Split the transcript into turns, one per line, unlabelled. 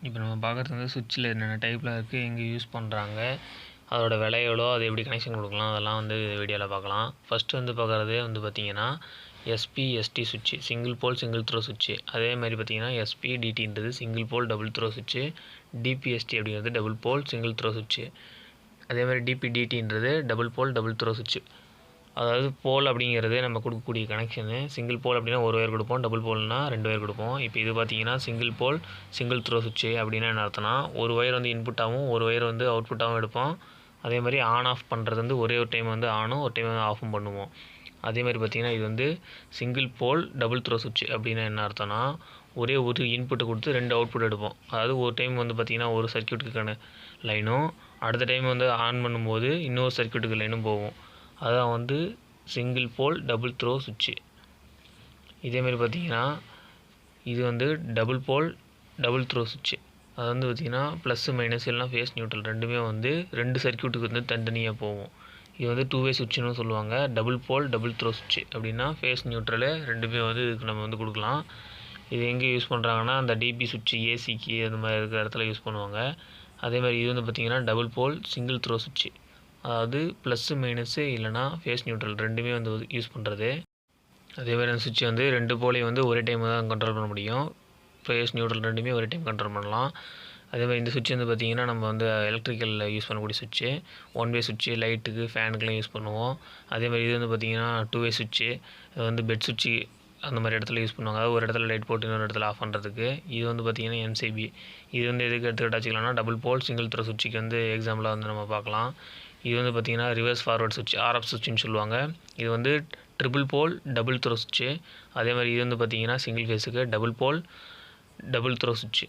இப்போ நம்ம பார்க்குறது வந்து சுவிட்சில் என்னென்ன டைப்பில் இருக்குது, எங்கே யூஸ் பண்ணுறாங்க, அதோட விலை எவ்வளோ, அது எப்படி கனெக்ஷன் கொடுக்கலாம், அதெல்லாம் வந்து வீடியோவில் பார்க்கலாம். ஃபஸ்ட்டு வந்து பார்க்குறது வந்து பார்த்திங்கன்னா எஸ்பிஎஸ்டி சுவிட்சு, சிங்கிள் போல் சிங்கிள் த்ரோ சுவிட்சு. அதே மாதிரி பார்த்திங்கன்னா எஸ்பிடிடின்றது சிங்கிள் போல் டபுள் த்ரோ சுவிட்சு. டிபிஎஸ்டி அப்படிங்கிறது டபுள் போல் சிங்கிள் த்ரோ சுவிட்சு. அதே மாதிரி டிபிடிடின்றது டபுள் போல் டபுள் த்ரோ சுவிட்சு. அதாவது போல் அப்படிங்கிறது நம்ம கொடுக்கக்கூடிய கனெக்ஷனு. சிங்கிள் போல் அப்படின்னா ஒரு ஒயர் கொடுப்போம், டபுள் போல்னால் 2 ஒயர் கொடுப்போம். இப்போ இது பார்த்திங்கன்னா சிங்கிள் போல் சிங்கிள் த்ரோ சுவிட்சு அப்படின்னா என்ன அர்த்தம்னா, ஒரு ஒயர் வந்து இன்புட்டாகவும் ஒரு ஒயர் வந்து அவுட்புட்டாகவும் எடுப்போம். அதே மாதிரி ஆன் ஆஃப் பண்ணுறது வந்து ஒரே ஒரு டைம் வந்து ஆனும் ஒரு டைம் வந்து ஆஃபும் பண்ணுவோம். அதே மாதிரி பார்த்திங்கன்னா இது வந்து சிங்கிள் போல் டபுள் த்ரோ சுவிட்சு அப்படின்னா என்ன அர்த்தம்னா, ஒரே ஒரு இன்புட்டை கொடுத்து 2 அவுட்புட் எடுப்போம். அதாவது ஒரு டைம் வந்து பார்த்திங்கன்னா ஒரு சர்க்யூட்டுக்கான லைனும், அடுத்த டைம் வந்து ஆன் பண்ணும்போது இன்னொரு சர்க்யூட்டுக்கு லைனும் போகும். அதான் வந்து சிங்கிள் போல் டபுள் த்ரோ சுவிட்சு. இதேமாரி பார்த்திங்கன்னா இது வந்து டபுள் போல் டபுள் த்ரோ சுவிட்சு. அது வந்து பார்த்திங்கன்னா ப்ளஸ்ஸு மைனஸ் இல்லைனா ஃபேஸ் நியூட்ரல் ரெண்டுமே வந்து 2 சர்க்யூட்டுக்கு வந்து தனித்தனியாக போகும். இது வந்து 2 வே சுவிட்சுன்னு சொல்லுவாங்க. டபுள் போல் டபுள் த்ரோ சுவிட்சு அப்படின்னா ஃபேஸ் நியூட்ரலு ரெண்டுமே வந்து இதுக்கு நம்ம வந்து கொடுக்கலாம். இது எங்கே யூஸ் பண்ணுறாங்கன்னா அந்த டிபி சுவிட்சு, ஏசிக்கு அந்த மாதிரி இருக்கிற இடத்துல யூஸ் பண்ணுவாங்க. அதே மாதிரி இது வந்து பார்த்திங்கன்னா டபுள் போல் சிங்கிள் த்ரோ சுவிட்சு. அதாவது ப்ளஸ்ஸு மைனஸு இல்லைனா ஃபேஸ் நியூட்ரல் ரெண்டுமே வந்து யூஸ் பண்ணுறது. அதே மாதிரி அந்த சுவிட்சை வந்து 2 போலையும் வந்து ஒரே டைம் தான் கண்ட்ரோல் பண்ண முடியும். ஃபேஸ் நியூட்ரல் ரெண்டுமே ஒரே டைம் கண்ட்ரோல் பண்ணலாம். அதே மாதிரி இந்த சுவிட்ச் வந்து பார்த்திங்கன்னா நம்ம வந்து எலக்ட்ரிக்கலில் யூஸ் பண்ணக்கூடிய சுவிட்சு. 1 வே சுவிட்சு, லைட்டுக்கு ஃபேனுக்குலாம் யூஸ் பண்ணுவோம். அதே மாதிரி இது வந்து பார்த்திங்கன்னா 2 வே சுவிட்சு. அது வந்து பெட் சுவிட்சு அந்த மாதிரி இடத்துல யூஸ் பண்ணுவாங்க. அதாவது ஒரு இடத்துல லைட் போட்டு இன்னொரு இடத்துல ஆஃப் பண்ணுறதுக்கு. இது வந்து பார்த்திங்கன்னா எம்சிபி. இது வந்து எதுக்கு எடுத்துக்கிட்டு வச்சுக்கலாம்னா டபுள் போல் சிங்கிள் த்ரோ சுவிட்சுக்கு வந்து எக்ஸாம்பிளாக வந்து நம்ம பார்க்கலாம். இது வந்து பார்த்திங்கன்னா ரிவர்ஸ் ஃபார்வர்ட் சுவிட்ச், ஆர்எஃப் சுவிட்சுன்னு சொல்லுவாங்க. இது வந்து ட்ரிபிள் போல் டபுள் த்ரோ சுவிட்சு. அதே மாதிரி இது வந்து பார்த்திங்கன்னா சிங்கிள் ஃபேஸுக்கு டபுள் போல் டபுள் த்ரோ சுவிட்சு.